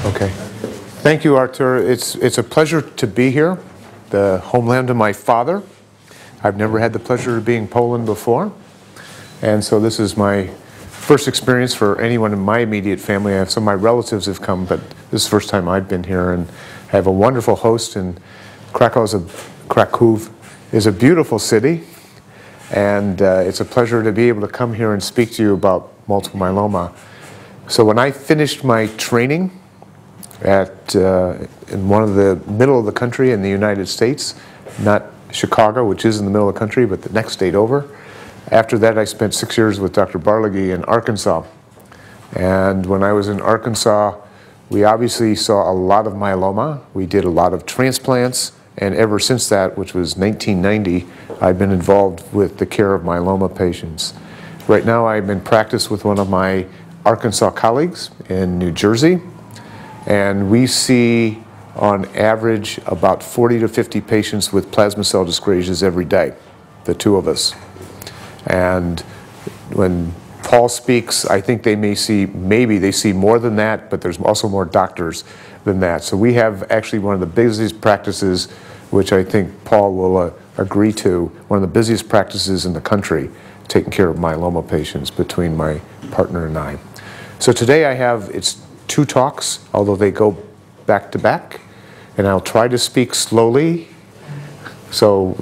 Okay. Thank you, Artur. It's a pleasure to be here, the homeland of my father. I've never had the pleasure of being in Poland before, and so this is my first experience for anyone in my immediate family. Some of my relatives have come, but this is the first time I've been here, and I have a wonderful host in Krakow is a beautiful city, and it's a pleasure to be able to come here and speak to you about multiple myeloma. So when I finished my training in one of the middle of the country in the United States, not Chicago, which is in the middle of the country, but the next state over. After that, I spent 6 years with Dr. Barlegi in Arkansas. And when I was in Arkansas, we obviously saw a lot of myeloma. We did a lot of transplants, and ever since that, which was 1990, I've been involved with the care of myeloma patients. Right now, I'm in practice with one of my Arkansas colleagues in New Jersey, and we see on average about 40 to 50 patients with plasma cell dyscrasias every day, the two of us. And when Paul speaks, I think maybe they see more than that, but there's also more doctors than that. So we have actually one of the busiest practices, which I think Paul will agree to, one of the busiest practices in the country, taking care of myeloma patients between my partner and I. So today it's 2 talks, although they go back to back, and I'll try to speak slowly, so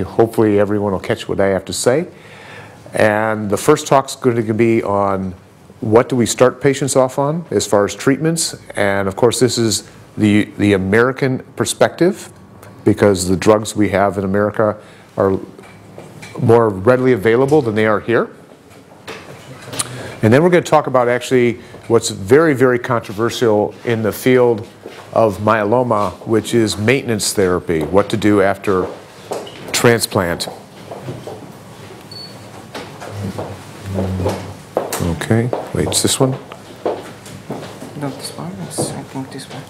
hopefully everyone will catch what I have to say. And the first talk's going to be on what do we start patients off on as far as treatments, and of course this is the American perspective, because the drugs we have in America are more readily available than they are here. And then we're going to talk about actually what's very, very controversial in the field of myeloma, which is maintenance therapy, what to do after transplant. Okay, wait, it's this one? Not this one, I think this one.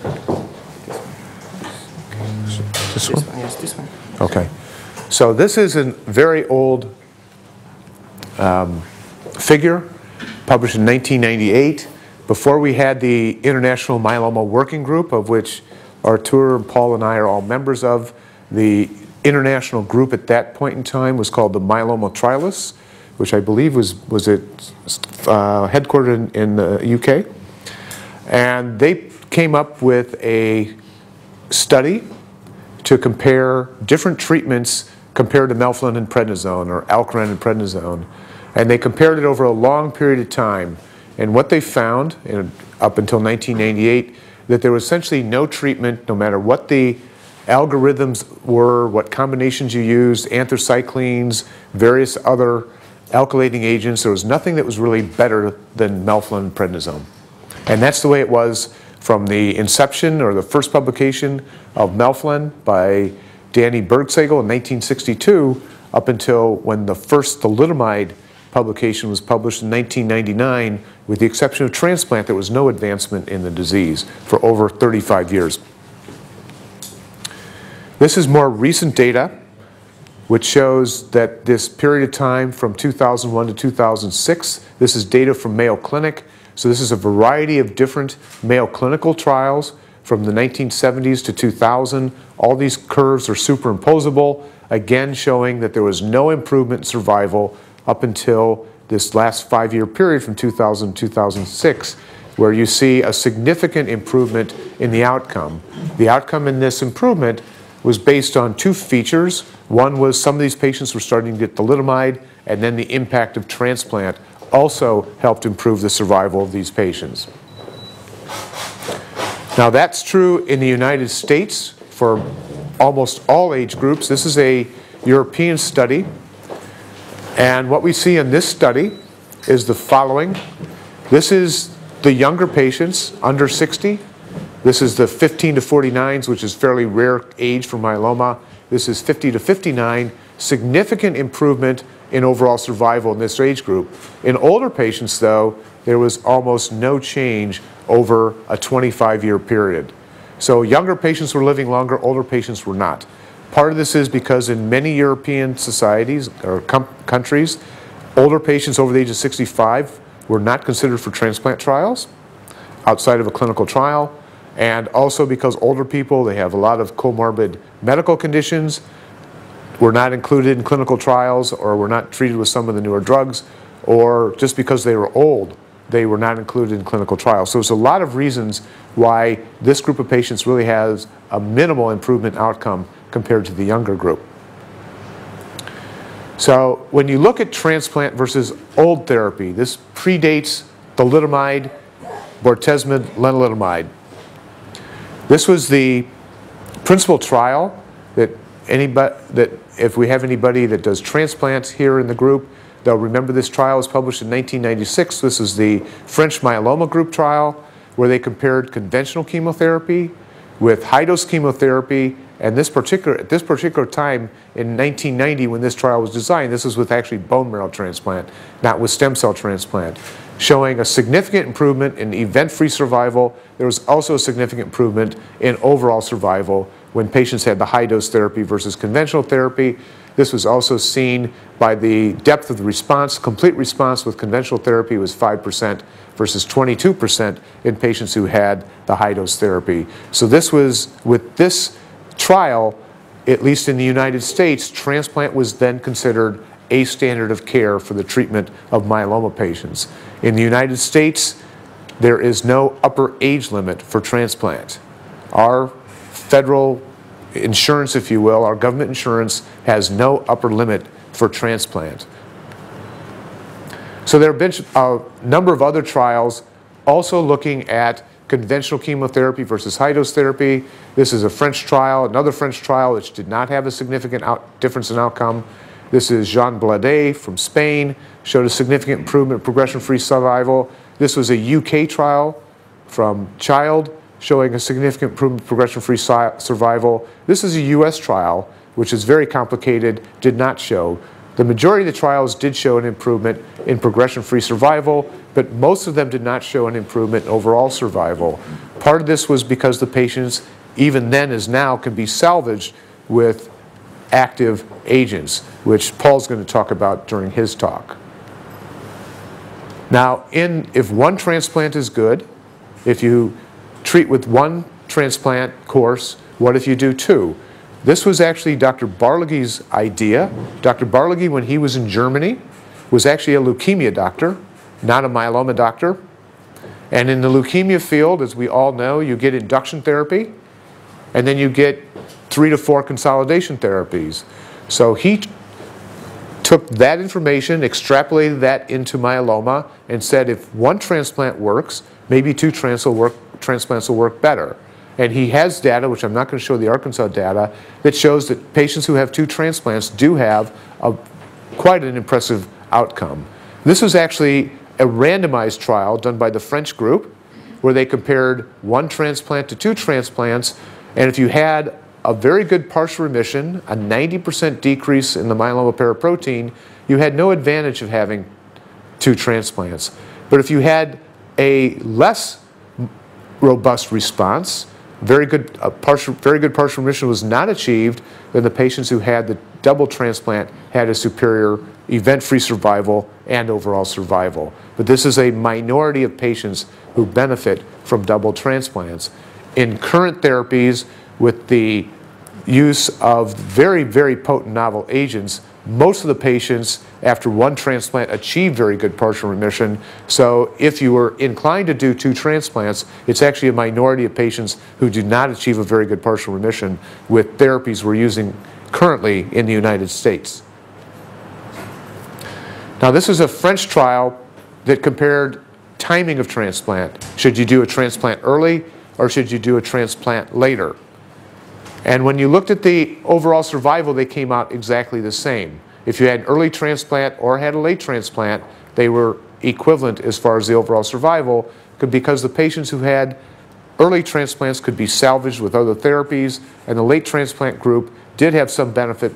This one? Yes, this one. Okay, so this is a very old figure, published in 1998, before we had the International Myeloma Working Group, of which Artur, Paul, and I are all members of. The international group at that point in time was called the Myeloma Trialists, which I believe was headquartered in the UK. And they came up with a study to compare different treatments compared to melphalan and prednisone, or Alkeran and prednisone. And they compared it over a long period of time. And what they found, up until 1998, that there was essentially no treatment, no matter what the algorithms were, what combinations you used, anthracyclines, various other alkylating agents. There was nothing that was really better than melphalan and prednisone. And that's the way it was from the inception, or the first publication of melphalan by Danny Bergsagel in 1962, up until when the first thalidomide publication was published in 1999. With the exception of transplant, there was no advancement in the disease for over 35 years. This is more recent data, which shows that this period of time from 2001 to 2006, this is data from Mayo Clinic. So this is a variety of different Mayo Clinical trials from the 1970s to 2000. All these curves are superimposable, again showing that there was no improvement in survival up until this last 5-year period from 2000 to 2006, where you see a significant improvement in the outcome. The outcome in this improvement was based on 2 features. One was some of these patients were starting to get thalidomide, and then the impact of transplant also helped improve the survival of these patients. Now that's true in the United States for almost all age groups. This is a European study. And what we see in this study is the following. This is the younger patients, under 60. This is the 15 to 49s, which is fairly rare age for myeloma. This is 50 to 59, significant improvement in overall survival in this age group. In older patients, though, there was almost no change over a 25-year period. So younger patients were living longer, older patients were not. Part of this is because in many European societies or countries, older patients over the age of 65 were not considered for transplant trials. outside of a clinical trial, and also because older people, they have a lot of comorbid medical conditions, were not included in clinical trials, or were not treated with some of the newer drugs, or just because they were old, they were not included in clinical trials. So there's a lot of reasons why this group of patients really has a minimal improvement outcome compared to the younger group. So when you look at transplant versus old therapy, this predates thalidomide, bortezomib, lenalidomide. This was the principal trial that if we have anybody that does transplants here in the group, they'll remember this trial was published in 1996. This is the French myeloma group trial where they compared conventional chemotherapy with high-dose chemotherapy. And at this particular time in 1990 when this trial was designed, this was with actually bone marrow transplant, not with stem cell transplant, showing a significant improvement in event-free survival. There was also a significant improvement in overall survival when patients had the high-dose therapy versus conventional therapy. This was also seen by the depth of the response. Complete response with conventional therapy was 5% versus 22% in patients who had the high-dose therapy. So this was, with this trial, at least in the United States, transplant was then considered a standard of care for the treatment of myeloma patients. In the United States, there is no upper age limit for transplant. Our federal insurance, if you will, our government insurance has no upper limit for transplant. So there have been a number of other trials also looking at conventional chemotherapy versus high-dose therapy. This is a French trial, another French trial which did not have a significant difference in outcome. This is Jean Blade from Spain, showed a significant improvement in progression-free survival. This was a UK trial from Child, showing a significant improvement in progression-free survival. This is a US trial, which is very complicated, did not show. The majority of the trials did show an improvement in progression-free survival, but most of them did not show an improvement in overall survival. Part of this was because the patients, even then as now, can be salvaged with active agents, which Paul's going to talk about during his talk. Now, if one transplant is good, if you treat with one transplant course, what if you do two? This was actually Dr. Barliguy's idea. Dr. Barligui, when he was in Germany, was actually a leukemia doctor, not a myeloma doctor. And in the leukemia field, as we all know, you get induction therapy, and then you get 3 to 4 consolidation therapies. So he took that information, extrapolated that into myeloma, and said if one transplant works, maybe two transplants will work better. And he has data, which I'm not going to show the Arkansas data, that shows that patients who have 2 transplants do have quite an impressive outcome. This was actually a randomized trial done by the French group where they compared 1 transplant to 2 transplants, and if you had a very good partial remission, a 90% decrease in the myeloma paraprotein, you had no advantage of having 2 transplants. But if you had a less robust response, very good partial remission was not achieved, then the patients who had the double transplant had a superior event-free survival and overall survival. But this is a minority of patients who benefit from double transplants. In current therapies, with the use of very, very potent novel agents, most of the patients after 1 transplant achieve very good partial remission. So if you were inclined to do 2 transplants, it's actually a minority of patients who do not achieve a very good partial remission with therapies we're using currently in the United States. Now this is a French trial that compared timing of transplant. Should you do a transplant early or should you do a transplant later? And when you looked at the overall survival, they came out exactly the same. If you had an early transplant or had a late transplant, they were equivalent as far as the overall survival, because the patients who had early transplants could be salvaged with other therapies, and the late transplant group did have some benefit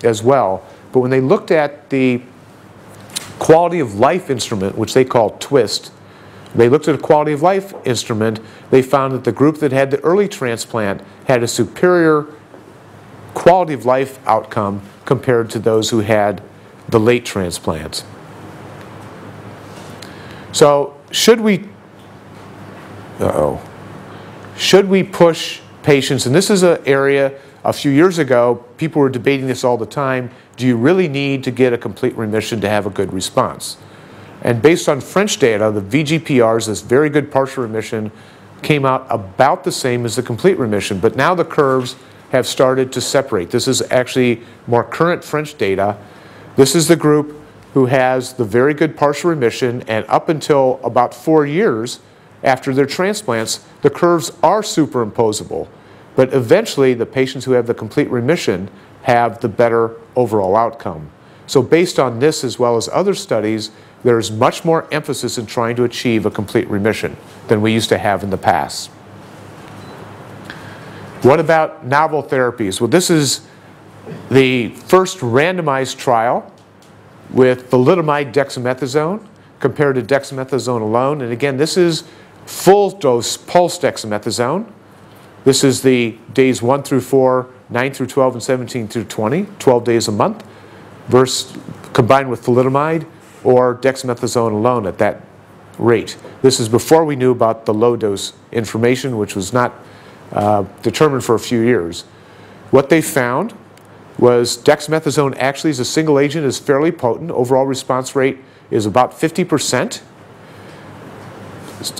as well. But when they looked at the quality of life instrument, which they call TWIST, they looked at a quality of life instrument, they found that the group that had the early transplant had a superior quality of life outcome compared to those who had the late transplant. So should we Should we push patients, and this is an area a few years ago, people were debating this all the time, do you really need to get a complete remission to have a good response? And based on French data, the VGPRs, this very good partial remission, came out about the same as the complete remission, but now the curves have started to separate. This is actually more current French data. This is the group who has the very good partial remission, and up until about 4 years after their transplants, the curves are superimposable. But eventually, the patients who have the complete remission have the better overall outcome. So based on this, as well as other studies, there's much more emphasis in trying to achieve a complete remission than we used to have in the past. What about novel therapies? Well, this is the first randomized trial with thalidomide dexamethasone compared to dexamethasone alone. And again, this is full dose pulse dexamethasone. This is the days 1 through 4, 9 through 12, and 17 through 20, 12 days a month, versus combined with thalidomide or dexamethasone alone at that rate. This is before we knew about the low dose information, which was not determined for a few years. What they found was dexamethasone actually as a single agent is fairly potent. Overall response rate is about 50%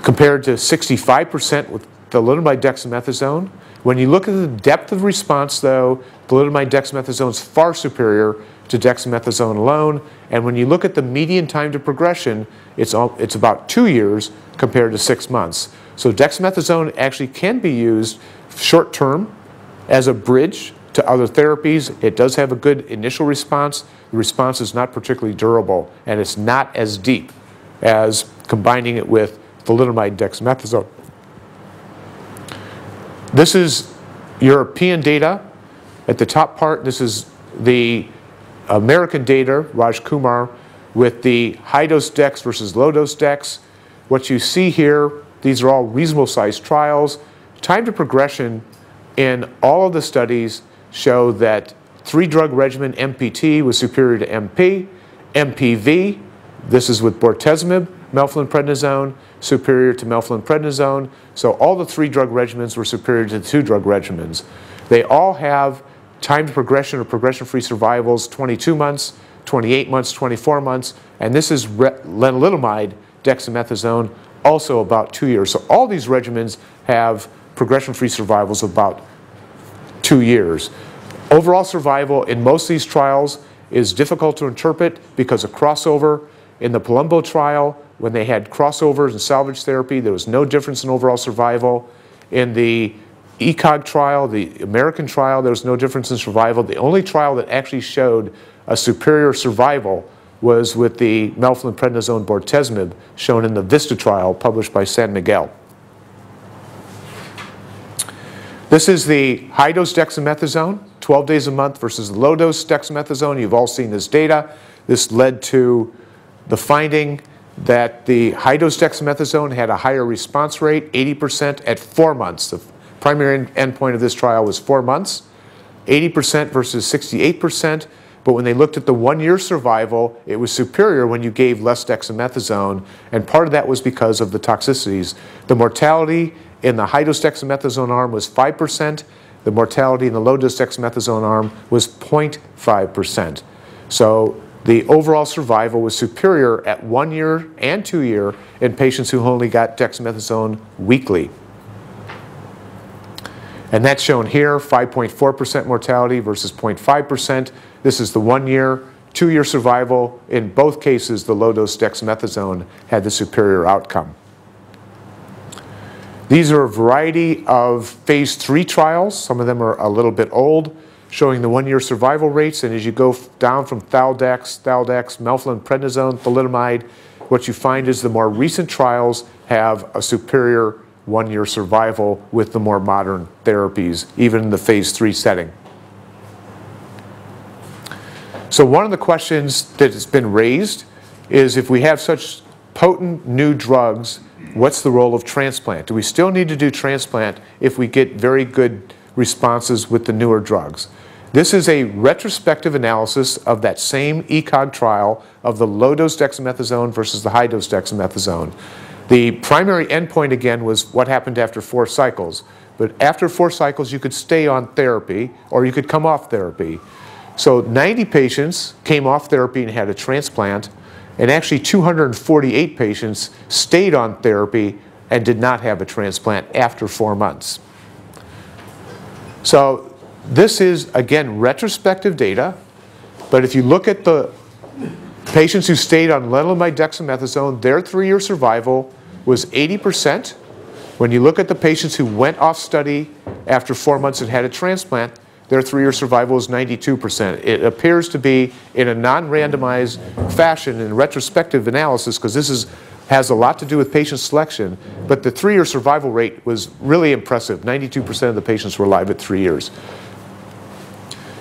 compared to 65% with thalidomide dexamethasone. When you look at the depth of response, though, thalidomide dexamethasone is far superior to dexamethasone alone. And when you look at the median time to progression, it's about 2 years compared to 6 months. So dexamethasone actually can be used short term as a bridge to other therapies. It does have a good initial response. The response is not particularly durable, and it's not as deep as combining it with thalidomide dexamethasone. This is European data. At the top part, this is the American data, Raj Kumar, with the high-dose dex versus low-dose dex. What you see here, these are all reasonable-sized trials. Time to progression in all of the studies show that 3-drug regimen MPT was superior to MP. MPV, this is with bortezomib, melphalan-prednisone, superior to melphalan-prednisone. So all the 3-drug regimens were superior to the 2-drug regimens. They all have time to progression or progression-free survivals 22 months, 28 months, 24 months, and this is lenalidomide dexamethasone, also about 2 years. So all these regimens have progression-free survivals of about 2 years. Overall survival in most of these trials is difficult to interpret because of crossover. In the Palumbo trial, when they had crossovers and salvage therapy, there was no difference in overall survival. In the ECOG trial, the American trial, there was no difference in survival. The only trial that actually showed a superior survival was with the melphalan-prednisone bortezomib, shown in the VISTA trial published by San Miguel. This is the high-dose dexamethasone, 12 days a month versus the low-dose dexamethasone. You've all seen this data. This led to the finding that the high-dose dexamethasone had a higher response rate, 80% at 4 months. The primary endpoint of this trial was 4 months, 80% versus 68%. But when they looked at the 1-year survival, it was superior when you gave less dexamethasone, and part of that was because of the toxicities. The mortality in the high-dose dexamethasone arm was 5%. The mortality in the low-dose dexamethasone arm was 0.5%. So the overall survival was superior at 1 year and 2 year in patients who only got dexamethasone weekly. And that's shown here, 5.4% mortality versus 0.5%. This is the 1 year, 2 year survival. In both cases, the low-dose dexamethasone had the superior outcome. These are a variety of phase 3 trials. Some of them are a little bit old, showing the 1 year survival rates. And as you go down from Thaldex, melphalan-prednisone, thalidomide, what you find is the more recent trials have a superior 1 year survival with the more modern therapies, even in the phase 3 setting. So one of the questions that has been raised is, if we have such potent new drugs, what's the role of transplant? Do we still need to do transplant if we get very good responses with the newer drugs? This is a retrospective analysis of that same ECOG trial of the low-dose dexamethasone versus the high-dose dexamethasone. The primary endpoint, again, was what happened after 4 cycles. But after 4 cycles, you could stay on therapy, or you could come off therapy. So 90 patients came off therapy and had a transplant, and actually 248 patients stayed on therapy and did not have a transplant after 4 months. So this is, again, retrospective data, but if you look at the patients who stayed on lenalidomide dexamethasone, their 3-year survival was 80%. When you look at the patients who went off study after 4 months and had a transplant, their 3-year survival is 92%. It appears to be in a non-randomized fashion in retrospective analysis, because this has a lot to do with patient selection, but the 3-year survival rate was really impressive. 92% of the patients were alive at 3 years.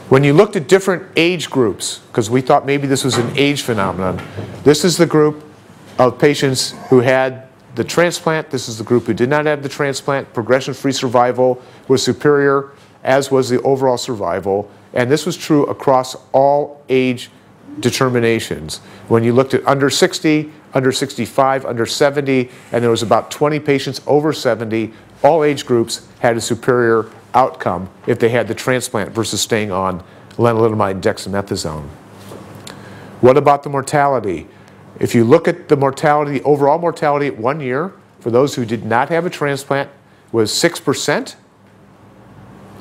When you looked at different age groups, because we thought maybe this was an age phenomenon, this is the group of patients who had the transplant. This is the group who did not have the transplant. Progression-free survival was superior, as was the overall survival. And this was true across all age determinations. When you looked at under 60, under 65, under 70, and there was about 20 patients over 70, all age groups had a superior outcome if they had the transplant versus staying on lenalidomide dexamethasone. What about the mortality? If you look at the mortality, overall mortality at 1 year for those who did not have a transplant was 6%.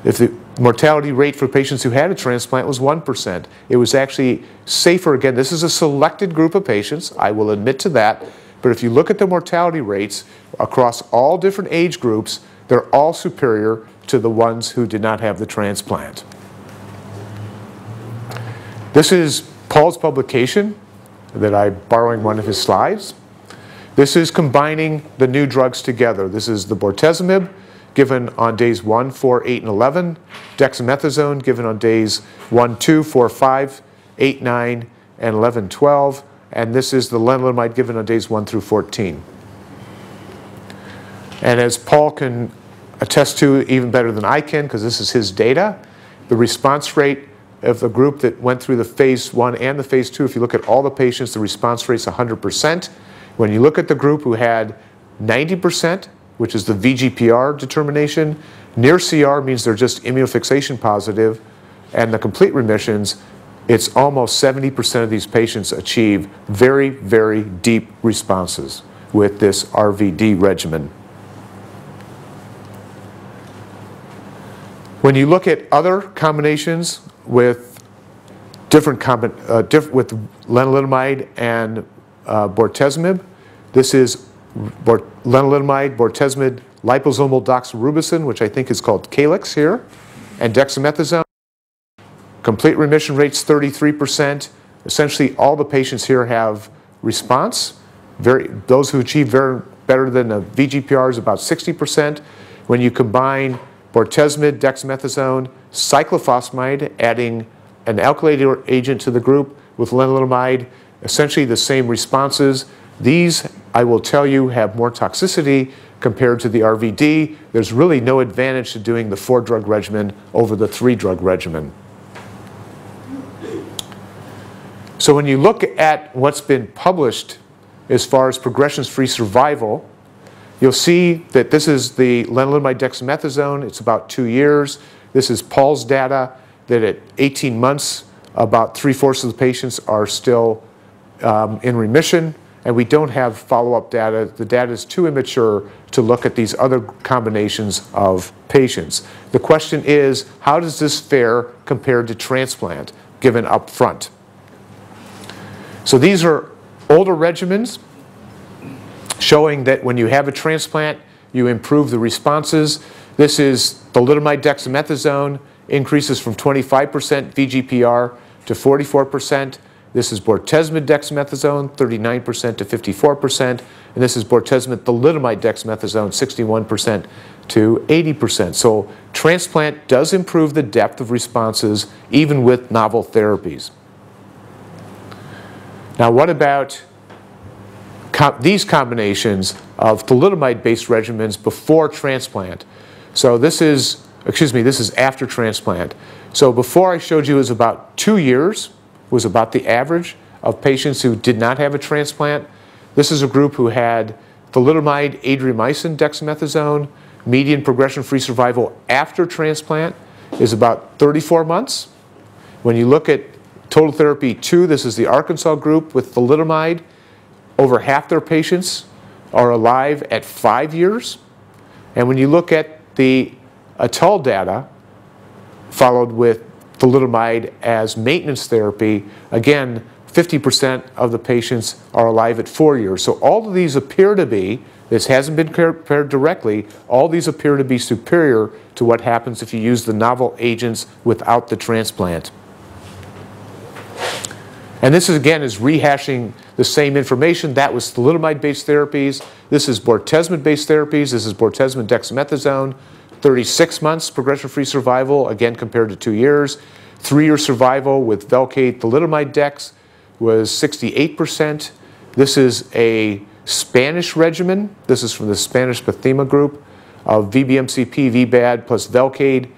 If the mortality rate for patients who had a transplant was 1%. It was actually safer. Again, this is a selected group of patients, I will admit to that, but if you look at the mortality rates across all different age groups, they're all superior to the ones who did not have the transplant. This is Paul's publication that I'm borrowing one of his slides. This is combining the new drugs together. This is the bortezomib, given on days 1, 4, 8, and 11. Dexamethasone, given on days 1, 2, 4, 5, 8, 9, and 11, 12. And this is the lenalidomide given on days 1 through 14. And as Paul can attest to even better than I can, because this is his data, the response rate of the group that went through the phase 1 and the phase 2, if you look at all the patients, the response rate is 100%. When you look at the group who had 90%, which is the VGPR determination, near CR means they're just immunofixation positive, and the complete remissions, it's almost 70% of these patients achieve very, very deep responses with this RVD regimen. When you look at other combinations with with lenalidomide and bortezomib, this is lenalidomide, bortezomib, liposomal doxorubicin, which I think is called Calyx here, and dexamethasone. Complete remission rate's 33%. Essentially, all the patients here have response. Those who achieve better than a VGPR is about 60%. When you combine bortezomib, dexamethasone, cyclophosphamide, adding an alkylator agent to the group with lenalidomide, essentially the same responses. These, I will tell you, have more toxicity compared to the RVD. There's really no advantage to doing the 4-drug regimen over the 3-drug regimen. So when you look at what's been published as far as progression-free survival, you'll see that this is the lenalidomide dexamethasone. It's about 2 years. This is Paul's data that at 18 months, about 3/4 of the patients are still in remission. And we don't have follow-up data. The data is too immature to look at these other combinations of patients. The question is, how does this fare compared to transplant given up front? So these are older regimens showing that when you have a transplant, you improve the responses. This is thalidomide dexamethasone, increases from 25% VGPR to 44%. This is bortezomib dexamethasone, 39% to 54%. And this is bortezomib thalidomide dexamethasone, 61% to 80%. So transplant does improve the depth of responses even with novel therapies. Now what about these combinations of thalidomide-based regimens before transplant? So this is after transplant. So before I showed you it was about 2 years, was about the average of patients who did not have a transplant. This is a group who had thalidomide, adriamycin, dexamethasone, median progression-free survival after transplant is about 34 months. When you look at total therapy 2, this is the Arkansas group with thalidomide, over half their patients are alive at 5 years. And when you look at the ATOL data, followed with thalidomide as maintenance therapy, again, 50% of the patients are alive at 4 years. So all of these appear to be, this hasn't been compared directly, all these appear to be superior to what happens if you use the novel agents without the transplant. And this, again, is rehashing the same information. That was thalidomide-based therapies. This is bortezomib-based therapies. This is bortezomib dexamethasone. 36 months progression-free survival, again compared to 2 years. 3-year survival with Velcade thalidomide dex was 68%. This is a Spanish regimen. This is from the Spanish Pathema group of VBMCP, VBAD plus Velcade.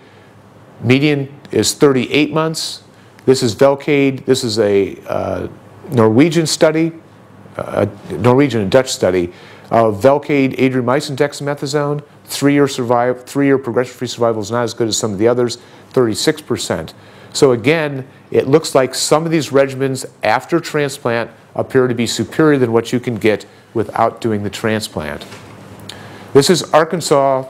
Median is 38 months. This is Velcade. This is a Norwegian study, Norwegian and Dutch study of Velcade, adriamycin, dexamethasone. 3-year progression-free survival is not as good as some of the others, 36%. So again, it looks like some of these regimens after transplant appear to be superior than what you can get without doing the transplant. This is Arkansas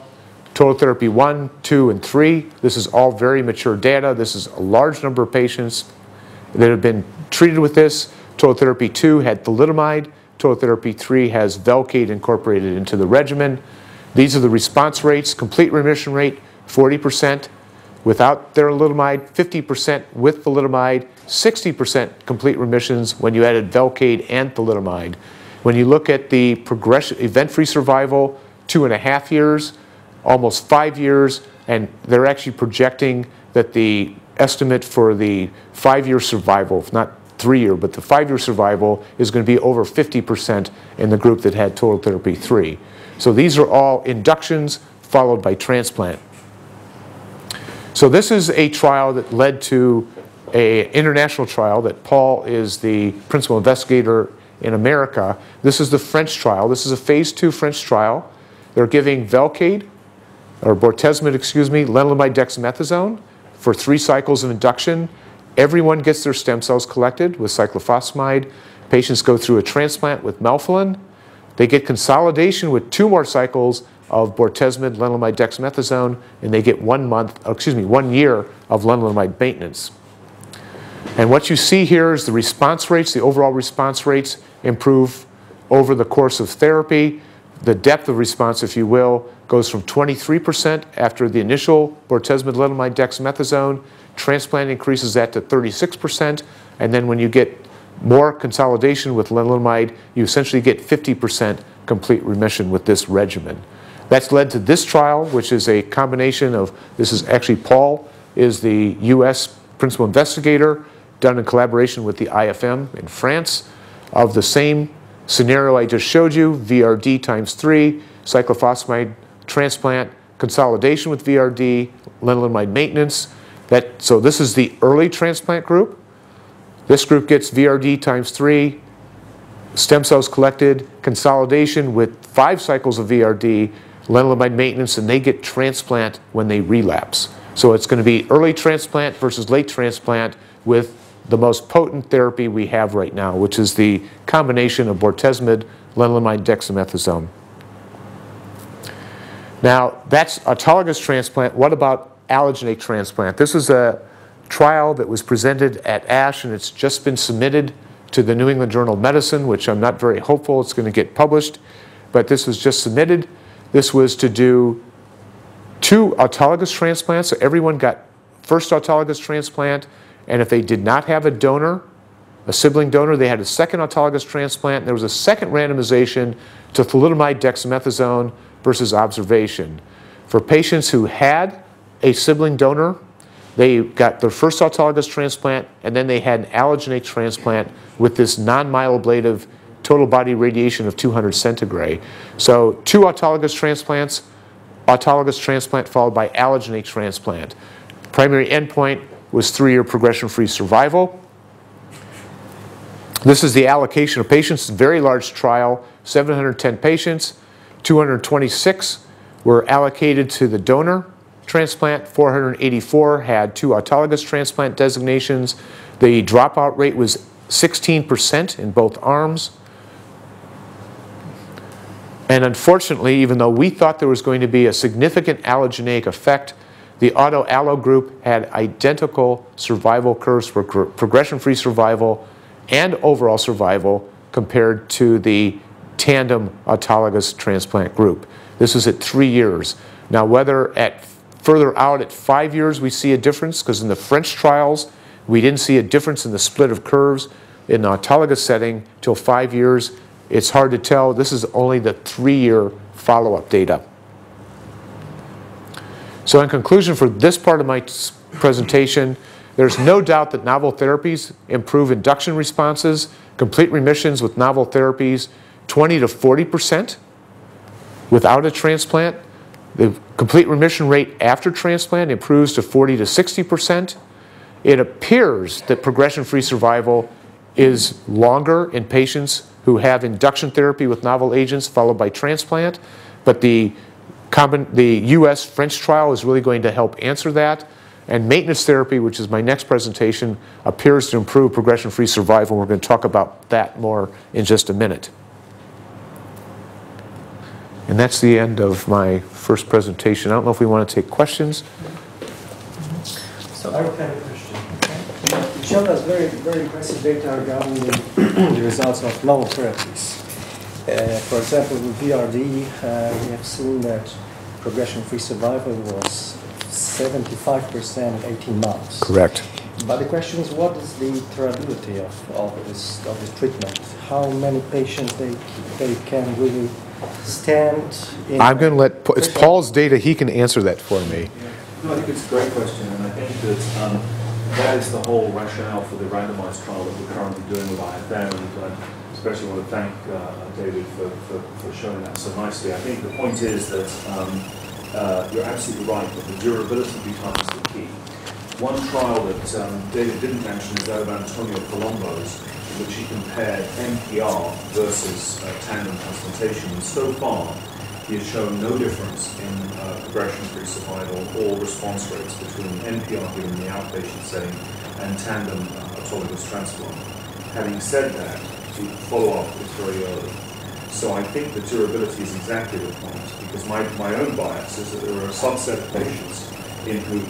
total therapy 1, 2, and 3. This is all very mature data. This is a large number of patients that have been treated with this. Total therapy 2 had thalidomide. Total therapy 3 has Velcade incorporated into the regimen. These are the response rates. Complete remission rate, 40% without thalidomide, 50% with thalidomide, 60% complete remissions when you added Velcade and thalidomide. When you look at the progression, event-free survival, 2.5 years, almost 5 years, and they're actually projecting that the estimate for the 5-year survival, not 3-year, but the 5-year survival is going to be over 50% in the group that had total therapy 3. So these are all inductions followed by transplant. So this is a trial that led to an international trial that Paul is the principal investigator in America. This is the French trial. This is a phase 2 French trial. They're giving Velcade, or bortezomib, lenalidomide dexamethasone for 3 cycles of induction. Everyone gets their stem cells collected with cyclophosphamide. Patients go through a transplant with melphalan. They get consolidation with 2 more cycles of bortezomib, lenalidomide dexamethasone, and they get 1 year of lenalidomide maintenance. And what you see here is the response rates, the overall response rates improve over the course of therapy. The depth of response, if you will, goes from 23% after the initial bortezomib, lenalidomide dexamethasone. Transplant increases that to 36%. And then when you get more consolidation with lenalidomide, you essentially get 50% complete remission with this regimen. That's led to this trial, which is a combination of, this is actually Paul is the US principal investigator, done in collaboration with the IFM in France, of the same scenario I just showed you, VRD times 3, cyclophosphamide transplant, consolidation with VRD, lenalidomide maintenance. So this is the early transplant group. This group gets VRD times 3, stem cells collected, consolidation with 5 cycles of VRD, lenalidomide maintenance, and they get transplant when they relapse. So it's going to be early transplant versus late transplant with the most potent therapy we have right now, which is the combination of bortezomib, lenalidomide, dexamethasone. Now, that's autologous transplant. What about allogeneic transplant? This is a trial that was presented at ASH, and it's just been submitted to the New England Journal of Medicine, which I'm not very hopeful it's going to get published, but this was just submitted. This was to do 2 autologous transplants. So everyone got first autologous transplant, and if they did not have a donor, a sibling donor, they had a second autologous transplant. There was a second randomization to thalidomide dexamethasone versus observation. For patients who had a sibling donor, they got their first autologous transplant, and then they had an allogeneic transplant with this non-myeloablative total body radiation of 200 centigrade. So 2 autologous transplants, autologous transplant followed by allogeneic transplant. Primary endpoint was 3-year progression-free survival. This is the allocation of patients. Very large trial, 710 patients, 226 were allocated to the donor transplant, 484 had 2 autologous transplant designations. The dropout rate was 16% in both arms. And unfortunately, even though we thought there was going to be a significant allogeneic effect, the auto-allo group had identical survival curves for progression-free survival and overall survival compared to the tandem autologous transplant group. This was at 3 years. Now, whether further out at 5 years we see a difference, because in the French trials we didn't see a difference in the split of curves in the autologous setting till 5 years. It's hard to tell. This is only the 3-year follow-up data. So in conclusion for this part of my presentation, there's no doubt that novel therapies improve induction responses, complete remissions with novel therapies, 20 to 40% without a transplant. The complete remission rate after transplant improves to 40 to 60%. It appears that progression-free survival is longer in patients who have induction therapy with novel agents followed by transplant, but the US-French trial is really going to help answer that. And maintenance therapy, which is my next presentation, appears to improve progression-free survival. We're going to talk about that more in just a minute. And that's the end of my first presentation. I don't know if we want to take questions. So I have a question. You showed us very impressive data regarding the results of novel therapies. For example, with VRD, we have seen that progression-free survival was 75% at 18 months. Correct. But the question is, what is the tolerability of this treatment? How many patients they can really stand in? I'm going to let, it's Paul's data, he can answer that for me. No, I think it's a great question, and I think that that is the whole rationale for the randomized trial that we're currently doing with IFM, and I especially want to thank David for showing that so nicely. I think the point is that you're absolutely right, that the durability becomes the key. One trial that David didn't mention is that of Antonio Colombo's, in which he compared NPR versus tandem transplantation, and so far he has shown no difference in progression-free survival or response rates between NPR given in the outpatient setting and tandem autologous transplant. Having said that, the follow-up is very early. So I think the durability is exactly the point, because my own bias is that there are a subset of patients in whom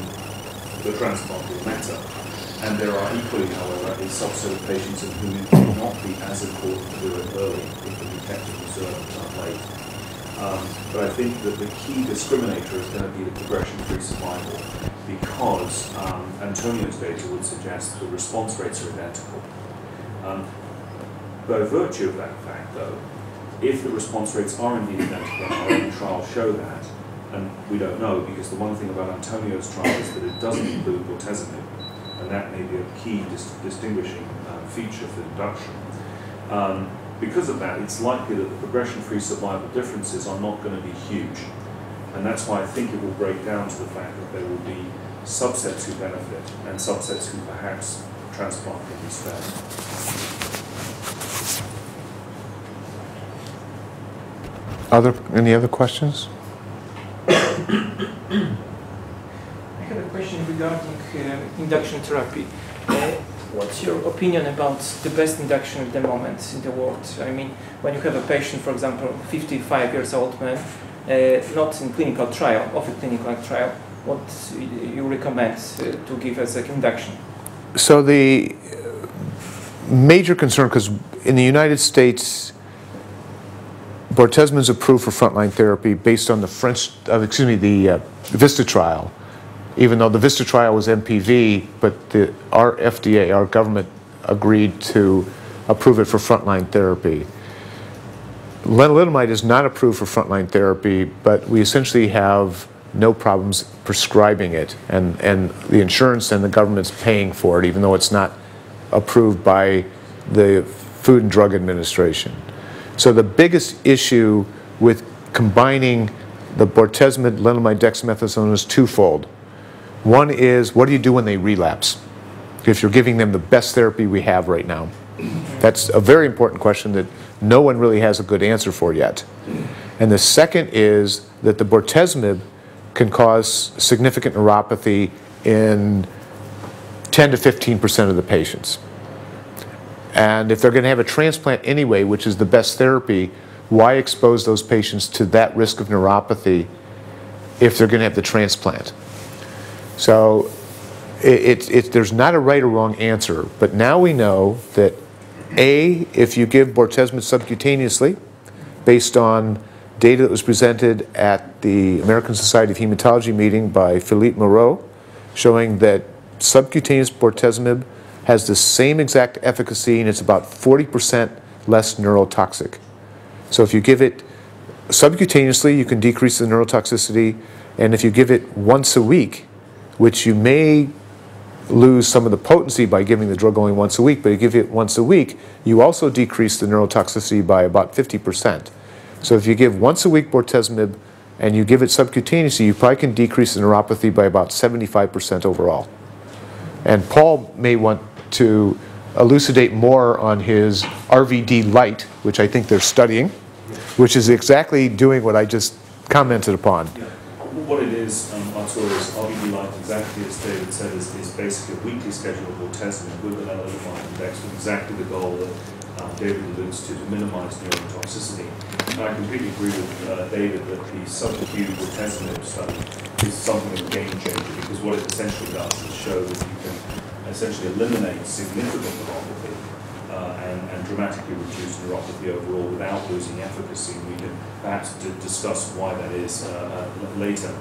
the transplant will matter, and there are equally, however, a subset of patients in whom it will not be as important to do it early if the detective observed late. But I think that the key discriminator is going to be the progression-free survival, because Antonio's data would suggest the response rates are identical. By virtue of that fact, though, if the response rates are indeed identical, and our own trials show that, and we don't know, because the one thing about Antonio's trial is that it doesn't include bortezomib, and that may be a key distinguishing feature for induction. Because of that, it's likely that the progression-free survival differences are not going to be huge. And that's why I think it will break down to the fact that there will be subsets who benefit and subsets who perhaps transplant can be spared. Any other questions? I have a question regarding induction therapy. What's your opinion about the best induction at the moment in the world? I mean, when you have a patient, for example, 55 years old man, not in clinical trial, of a clinical trial, what you recommend to give as an induction? So the major concern, because in the United States, bortezomib is approved for frontline therapy based on the the VISTA trial. Even though the VISTA trial was MPV, but our FDA, our government, agreed to approve it for frontline therapy. Lenalidomide is not approved for frontline therapy, but we essentially have no problems prescribing it, and the insurance and the government's paying for it, even though it's not approved by the Food and Drug Administration. So the biggest issue with combining the bortezomib, lenalidomide, dexamethasone is twofold. One is, what do you do when they relapse? If you're giving them the best therapy we have right now. That's a very important question that no one really has a good answer for yet. And the second is that the bortezomib can cause significant neuropathy in 10 to 15% of the patients. And if they're going to have a transplant anyway, which is the best therapy, why expose those patients to that risk of neuropathy if they're going to have the transplant? So there's not a right or wrong answer, but now we know that A, if you give bortezomib subcutaneously, based on data that was presented at the American Society of Hematology meeting by Philippe Moreau, showing that subcutaneous bortezomib has the same exact efficacy and it's about 40% less neurotoxic. So if you give it subcutaneously, you can decrease the neurotoxicity, and if you give it once a week, which you may lose some of the potency by giving the drug only once a week, but if you give it once a week, you also decrease the neurotoxicity by about 50%. So if you give once a week bortezomib and you give it subcutaneously, you probably can decrease the neuropathy by about 75% overall. And Paul may want to elucidate more on his RVD light, which I think they're studying, which is exactly doing what I just commented upon. Yeah. What it is, Artur, is RVD light, exactly as David said, is basically a weekly schedule of bortezomib with an lenalidomide index with exactly the goal that David alludes to minimize neurotoxicity. And I completely agree with David that the subacute bortezomib study is something of a game changer, because what it essentially does is show that you can essentially eliminate significant neuropathy and dramatically reduce neuropathy overall without losing efficacy. We can perhaps discuss why that is later.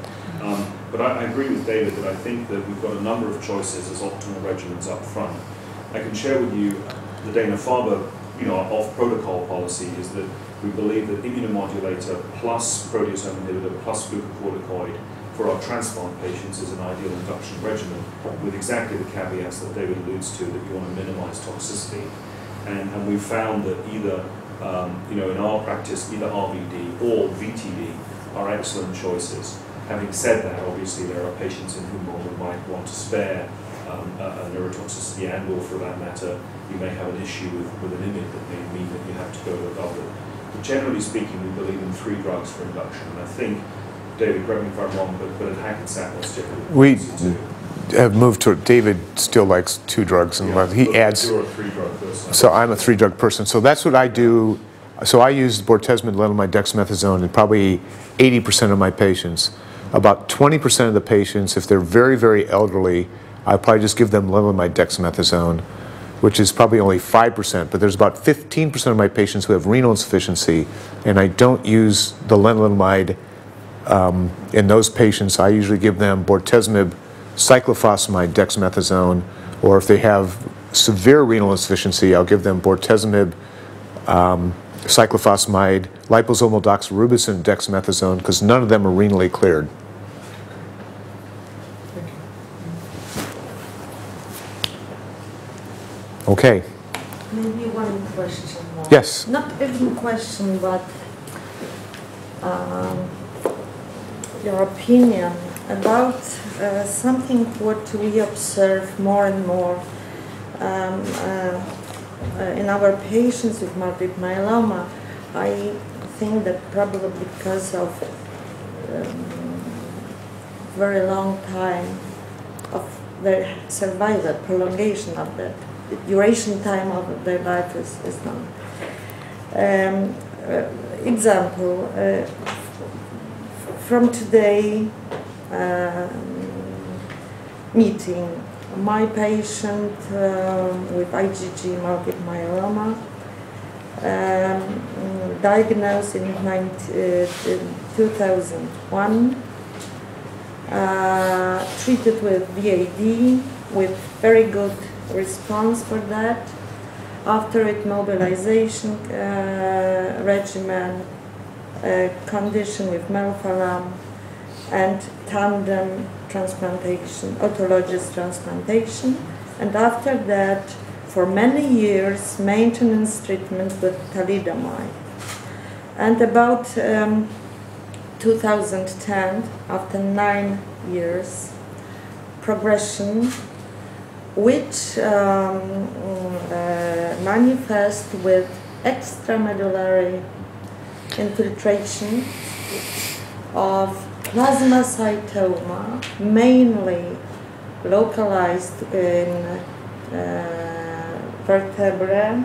But I agree with David that I think that we've got a number of choices as optimal regimens up front. I can share with you the Dana-Farber off-protocol policy is that we believe that immunomodulator plus proteasome inhibitor plus glucocorticoid for our transplant patients is an ideal induction regimen, with exactly the caveats that David alludes to, that you want to minimize toxicity. And we've found that either, in our practice, either RVD or VTD are excellent choices. Having said that, obviously there are patients in whom one might want to spare a neurotoxicity, and or for that matter, you may have an issue with an image that may mean that you have to go to a doublet. But generally speaking, we believe in 3 drugs for induction. And I think, David, correct me if I'm wrong, but at Hackensack, what's different? We have moved to, David still likes 2 drugs, and he adds. You're a 3-drug person. So I'm a 3-drug person. So that's what I do. So I use bortezomib, lenalidomide, dexamethasone in probably 80% of my patients. About 20% of the patients, if they're very, very elderly, I probably just give them lenalidomide, dexamethasone, which is probably only 5%, but there's about 15% of my patients who have renal insufficiency, and I don't use the lenalidomide in those patients. I usually give them bortezomib, cyclophosphamide, dexamethasone, or if they have severe renal insufficiency, I'll give them bortezomib, cyclophosphamide, liposomal doxorubicin, dexamethasone, because none of them are renally cleared. Okay. Maybe one question more. Yes. Not even question, but your opinion about something what we observe more and more in our patients with multiple myeloma. I think that probably because of very long time of their survival, prolongation of that, the duration time of their life is known. Example, from today meeting, my patient with IgG multiple myeloma, diagnosed in 2001, treated with VAD with very good response for that. After it, mobilization regimen, condition with melphalan, and tandem transplantation, autologous transplantation, and after that, for many years, maintenance treatment with thalidomide. And about 2010, after 9 years, progression, which manifest with extramedullary infiltration of plasmacytoma, mainly localized in vertebrae,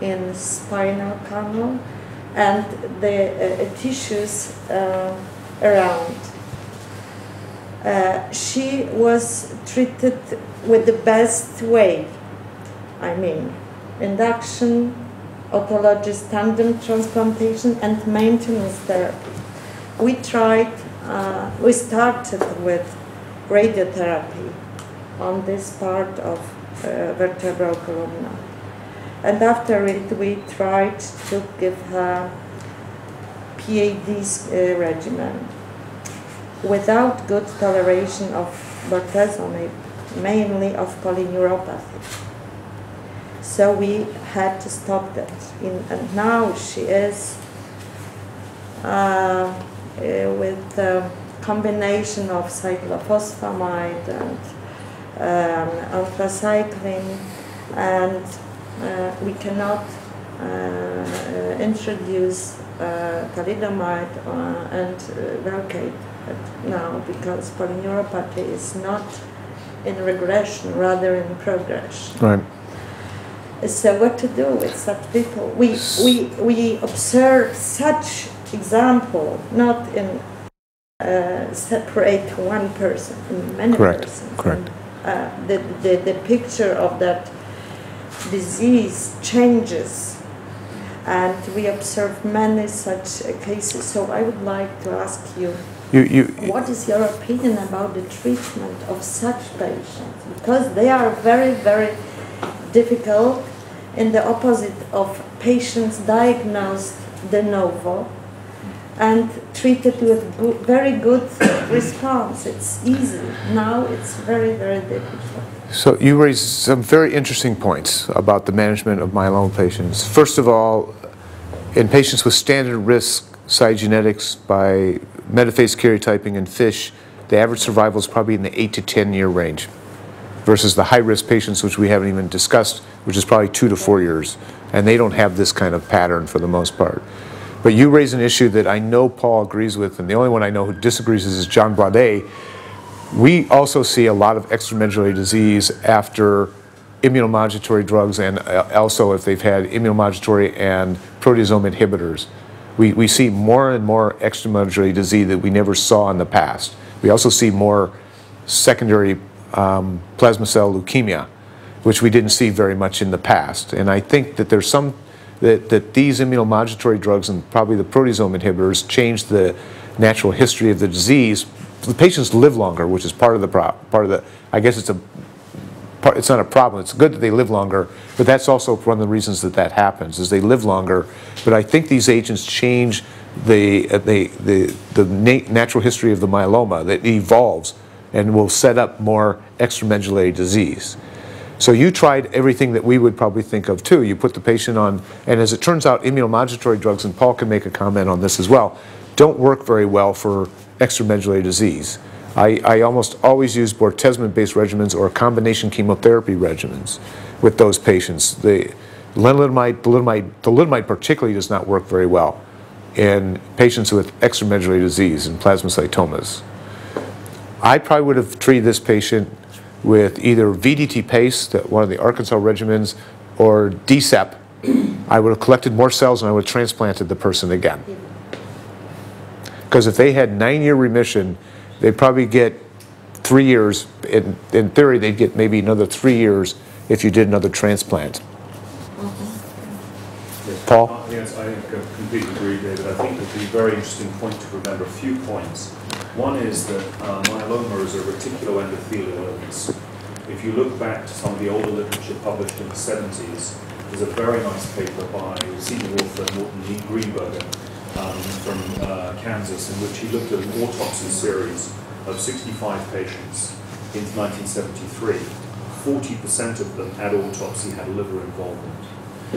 in spinal canal, and the tissues around. She was treated with the best way, I mean, induction, autologous tandem transplantation, and maintenance therapy. We started with radiotherapy on this part of vertebral columna. And after it, we tried to give her PAD regimen without good toleration of bortezomib, mainly of polyneuropathy. So we had to stop that. And now she is with a combination of cyclophosphamide and anthracycline, and we cannot introduce thalidomide and Velcade now, because polyneuropathy is not in regression, rather in progression. Right. So what to do with such people? We observe such example, not in separate one person, in many persons. Correct. And, the picture of that disease changes, and we observe many such cases. So I would like to ask you, what is your opinion about the treatment of such patients? Because they are very, very difficult, in the opposite of patients diagnosed de novo and treated with very good response. It's easy. Now it's very, very difficult. So you raised some very interesting points about the management of myeloma patients. First of all, in patients with standard risk cytogenetics by metaphase karyotyping in fish, the average survival is probably in the 8 to 10 year range, versus the high-risk patients, which we haven't even discussed, which is probably 2 to 4 years. And they don't have this kind of pattern for the most part. But you raise an issue that I know Paul agrees with, and the only one I know who disagrees is John Blade. We also see a lot of extramedullary disease after immunomodulatory drugs, and also if they've had immunomodulatory and proteasome inhibitors. We see more and more extramedullary disease that we never saw in the past. We also see more secondary plasma cell leukemia, which we didn't see very much in the past. And I think that there's some, that these immunomodulatory drugs and probably the proteasome inhibitors change the natural history of the disease. The patients live longer, which is part of the I guess it's not a problem. It's good that they live longer, but that's also one of the reasons that that happens, is they live longer. But I think these agents change the natural history of the myeloma, that evolves and will set up more extramedullary disease. So you tried everything that we would probably think of too. You put the patient on, and as it turns out, immunomodulatory drugs, and Paul can make a comment on this as well, don't work very well for extramedullary disease. I almost always use bortezomib-based regimens or combination chemotherapy regimens with those patients. The thalidomide particularly does not work very well in patients with extramedullary disease and plasmacytomas. I probably would have treated this patient with either VDT-PACE, one of the Arkansas regimens, or DCEP. I would have collected more cells and I would have transplanted the person again. Because if they had 9-year remission, they'd probably get 3 years. In theory, they'd get maybe another 3 years if you did another transplant. Yes. Paul? Yes, I completely agree, David. I think that the very interesting point to remember, a few points. One is that myeloma is a reticuloendothelial illness. If you look back to some of the older literature published in the 70s, there's a very nice paper by senior author Morton E. Greenberger from Kansas, in which he looked at an autopsy series of 65 patients in 1973. 40% of them at autopsy had liver involvement.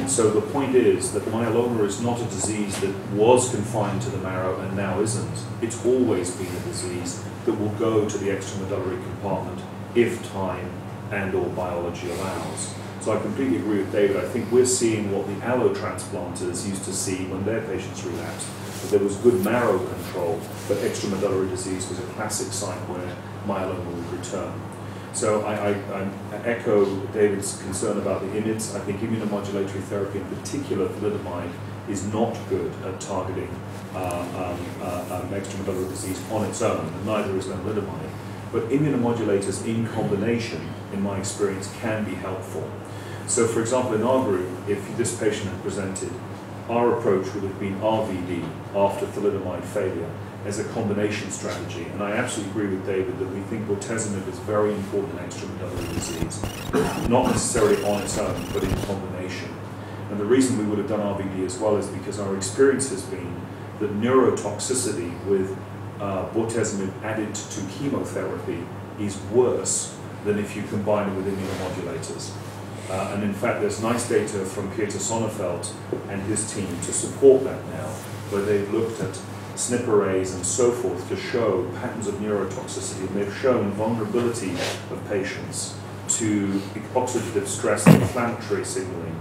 So the point is that myeloma is not a disease that was confined to the marrow and now isn't. It's always been a disease that will go to the extramedullary compartment if time and or biology allows. So I completely agree with David. I think we're seeing what the allo-transplanters used to see when their patients relapsed. That there was good marrow control, but extramedullary disease was a classic sign where myeloma would return. So I echo David's concern about the IMiDs. I think immunomodulatory therapy, in particular thalidomide, is not good at targeting extramedullary disease on its own, and neither is lenalidomide. But immunomodulators in combination, in my experience, can be helpful. So for example, in our group, if this patient had presented, our approach would have been RVD after thalidomide failure as a combination strategy. And I absolutely agree with David that we think bortezomib is very important in extramedullary disease, not necessarily on its own, but in combination. And the reason we would have done RVD as well is because our experience has been that neurotoxicity with bortezomib added to chemotherapy is worse than if you combine it with immunomodulators. And in fact, there's nice data from Peter Sonnefeld and his team to support that now, where they've looked at SNP arrays and so forth to show patterns of neurotoxicity, and they've shown vulnerability of patients to oxidative stress and inflammatory signaling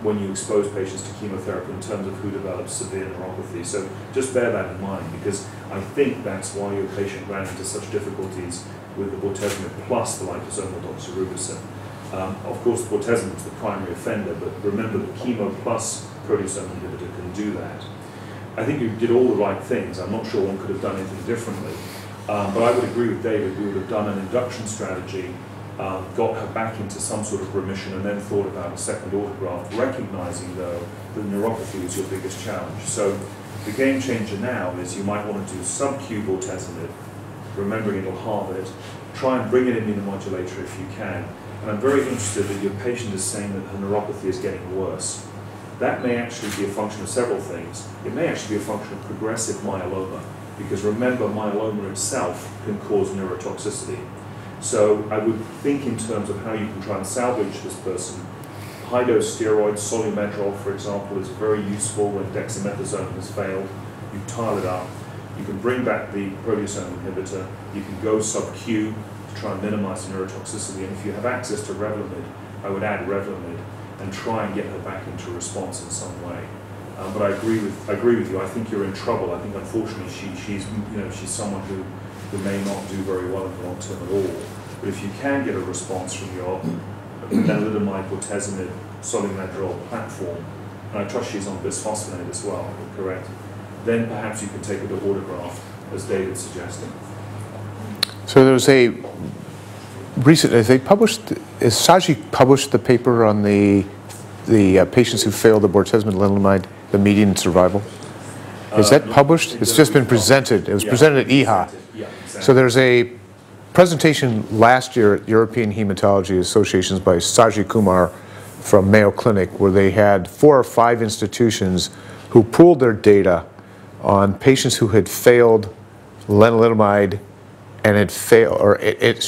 when you expose patients to chemotherapy in terms of who develops severe neuropathy. So just bear that in mind, because I think that's why your patient ran into such difficulties with the bortezomib plus the liposomal doxorubicin. Of course, bortezomib is the primary offender, but remember the chemo plus proteasome inhibitor can do that. I think you did all the right things. I'm not sure one could have done anything differently. But I would agree with David, we would have done an induction strategy, got her back into some sort of remission, and then thought about a second autograft, recognizing though that neuropathy was your biggest challenge. So the game changer now is you might want to do sub-Q bortezomib, remembering it'll halve it, try and bring it immunomodulator if you can. And I'm very interested that your patient is saying that her neuropathy is getting worse. That may actually be a function of several things. It may actually be a function of progressive myeloma, because remember, myeloma itself can cause neurotoxicity. So I would think in terms of how you can try and salvage this person. High-dose steroids, solumedrol, for example, is very useful when dexamethasone has failed. You tile it up. You can bring back the proteasome inhibitor. You can go sub-Q to try and minimize the neurotoxicity. And if you have access to Revlimid, I would add Revlimid and try and get her back into response in some way. But I agree with you. I think you're in trouble. I think unfortunately she's someone who may not do very well in the long term at all. But if you can get a response from your lenalidomide, bortezomib, solumedrol platform, and I trust she's on bisphosphonate as well, correct? Then perhaps you can take her to autograft, as David's suggesting. So there was a recent, Saji published the paper on the patients who failed the bortezomib lenalidomide, the median survival. Is that published? It's just been presented. It was presented at EHA. Yeah, exactly. So there's a presentation last year at European Hematology Associations by Saji Kumar from Mayo Clinic, where they had 4 or 5 institutions who pooled their data on patients who had failed lenalidomide and had failed, or it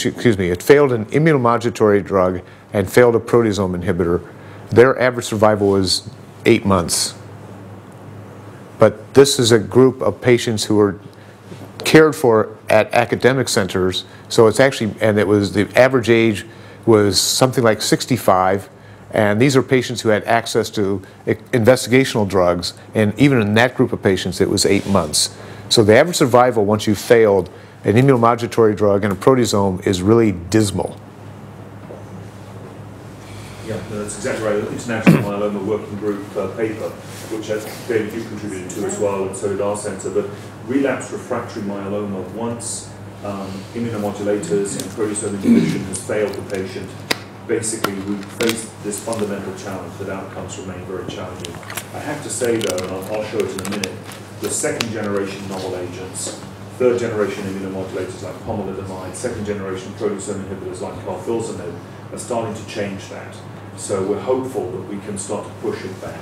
failed an immunomodulatory drug and failed a proteasome inhibitor. Their average survival was 8 months. But this is a group of patients who were cared for at academic centers, so it's actually, and it was, the average age was something like 65, and these are patients who had access to investigational drugs, and even in that group of patients it was 8 months. So the average survival once you failed an immunomodulatory drug and a proteasome is really dismal. Yeah, no, that's exactly right. The International Myeloma Working Group paper, which David, you contributed to as well, and so did our centre, but relapsed refractory myeloma, once immunomodulators and proteasome inhibition has failed the patient, basically we face this fundamental challenge that outcomes remain very challenging. I have to say though, and I'll show it in a minute, the second generation novel agents, third generation immunomodulators like pomalidomide, second generation proteasome inhibitors like carfilzomib are starting to change that. So we're hopeful that we can start to push it back.